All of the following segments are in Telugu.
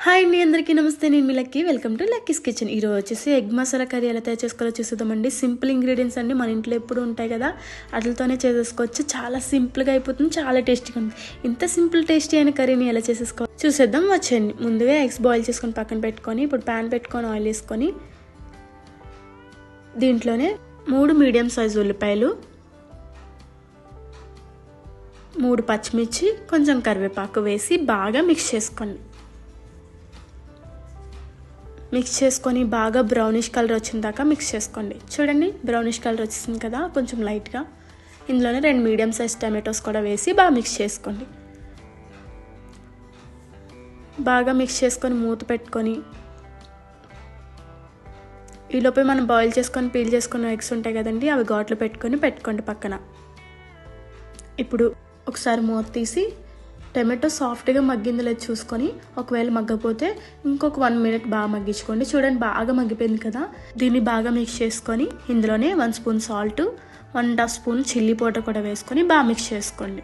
హాయ్ అండి, అందరికీ నమస్తే. నేను మీ Lucky. Welcome to Lucky's kitchen. ఈరోజు వచ్చేసి ఎగ్ మసాలా కర్రీ ఎలా తయారు చేసుకోవాలో చూసేద్దామండి. సింపుల్ ఇంగ్రీడియంట్స్ అన్నీ మన ఇంట్లో ఎప్పుడు ఉంటాయి కదా, వాటితోనే చేసేసుకోవచ్చు. చాలా సింపుల్గా అయిపోతుంది, చాలా టేస్టీగా ఉంటుంది. ఇంత సింపుల్ టేస్టీ అయిన కర్రీని ఎలా చేసేసుకోవాలి చూసేద్దాం, వచ్చేయండి. ముందుగా ఎగ్స్ బాయిల్ చేసుకొని పక్కన పెట్టుకొని, ఇప్పుడు ప్యాన్ పెట్టుకొని ఆయిల్ వేసుకొని దీంట్లోనే 3 మీడియం సైజు ఉల్లిపాయలు, 3 పచ్చిమిర్చి, కొంచెం కరివేపాకు వేసి బాగా మిక్స్ చేసుకోండి. మిక్స్ చేసుకొని బాగా బ్రౌనిష్ కలర్ వచ్చిన దాకా మిక్స్ చేసుకోండి. చూడండి, బ్రౌనిష్ కలర్ వచ్చింది కదా, కొంచెం లైట్గా. ఇందులోనే 2 మీడియం సైజ్ టమాటోస్ కూడా వేసి బాగా మిక్స్ చేసుకోండి. బాగా మిక్స్ చేసుకొని మూత పెట్టుకొని, ఈలోపే మనం బాయిల్ చేసుకొని పీల్ చేసుకున్న ఎగ్స్ ఉంటాయి కదండి, అవి ఘాట్లు పెట్టుకోండి పక్కన. ఇప్పుడు ఒకసారి మూత తీసి టమాటో సాఫ్ట్గా మగ్గింది లేదు చూసుకొని, ఒకవేళ మగ్గకపోతే ఇంకొక 1 మినిట్ బాగా మగ్గించుకోండి. చూడండి, బాగా మగ్గిపోయింది కదా. దీన్ని బాగా మిక్స్ చేసుకొని ఇందులోనే 1 spoon salt, 1.5 spoon chilli powder కూడా వేసుకొని బాగా మిక్స్ చేసుకోండి.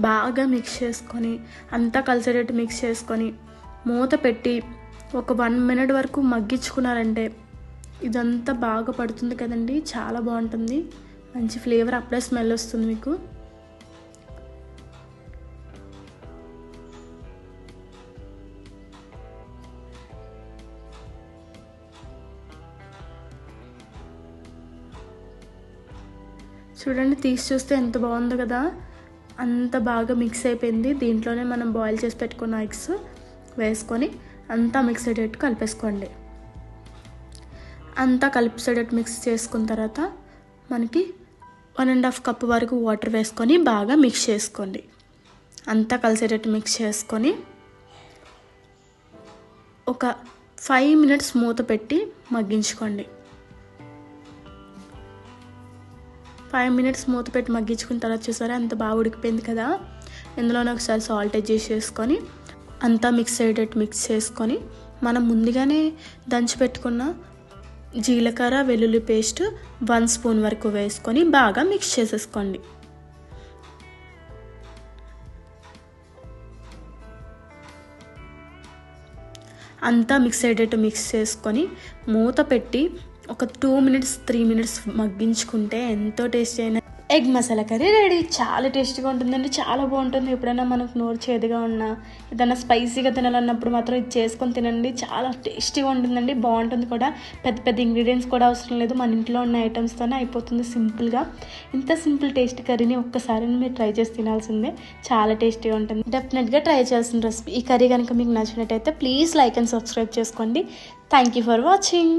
బాగా మిక్స్ చేసుకొని అంతా కలిసేటట్టు మిక్స్ చేసుకొని మూత పెట్టి ఒక 1 మినిట్ వరకు మగ్గించుకున్నారంటే ఇదంతా బాగా పడుతుంది కదండి, చాలా బాగుంటుంది. మంచి ఫ్లేవర్ అప్పుడే స్మెల్ వస్తుంది మీకు. చూడండి, తీసి చూస్తే ఎంత బాగుందో కదా, అంత బాగా మిక్స్ అయిపోయింది. దీంట్లోనే మనం బాయిల్ చేసి పెట్టుకున్న ఎగ్స్ వేసుకొని అంతా మిక్స్ అయ్యేటట్టు కలిపేసుకోండి. అంతా కలిపేసేటట్టు మిక్స్ చేసుకున్న తర్వాత మనకి 1.5 కప్ వరకు వాటర్ వేసుకొని బాగా మిక్స్ చేసుకోండి. అంతా కలిసేటట్టు మిక్స్ చేసుకొని ఒక 5 మినిట్స్ మూత పెట్టి మగ్గించుకోండి. 5 మినిట్స్ మూత పెట్టి మగ్గించుకున్న తర్వాత చూసారా ఎంత బాగా ఉడికిపోయింది కదా. ఇందులోనే ఒకసారి సాల్ట్ అడ్జస్ట్ చేసుకొని అంతా మిక్స్ అయ్యేటట్టు మిక్స్ చేసుకొని మనం ముందుగానే దంచి పెట్టుకున్న జీలకర్ర వెల్లుల్లి పేస్ట్ 1 స్పూన్ వరకు వేసుకొని బాగా మిక్స్ చేసేసుకోండి. అంతా మిక్స్ అయ్యేటట్టు మిక్స్ చేసుకొని మూత పెట్టి ఒక 2 మినిట్స్ 3 మినిట్స్ మగ్గించుకుంటే ఎంతో టేస్టీ అయిన ఎగ్ మసాలా కర్రీ రెడీ. చాలా టేస్టీగా ఉంటుందండి, చాలా బాగుంటుంది. ఎప్పుడైనా మనకు నోరు చేదుగా ఉన్నా, ఏదైనా స్పైసీగా తినాలన్నప్పుడు మాత్రం ఇది చేసుకొని తినండి, చాలా టేస్టీగా ఉంటుందండి, బాగుంటుంది కూడా. పెద్ద పెద్ద ఇంగ్రీడియంట్స్ కూడా అవసరం లేదు, మన ఇంట్లో ఉన్న ఐటమ్స్తోనే అయిపోతుంది సింపుల్గా. ఇంత సింపుల్ టేస్టీ కర్రీని ఒక్కసారి మీరు ట్రై చేసి తినాల్సిందే, చాలా టేస్టీగా ఉంటుంది. డెఫినెట్గా ట్రై చేయాల్సిన రెసిపీ. ఈ కర్రీ కనుక మీకు నచ్చినట్టయితే ప్లీజ్ లైక్ అండ్ సబ్స్క్రైబ్ చేసుకోండి. Thank you for watching.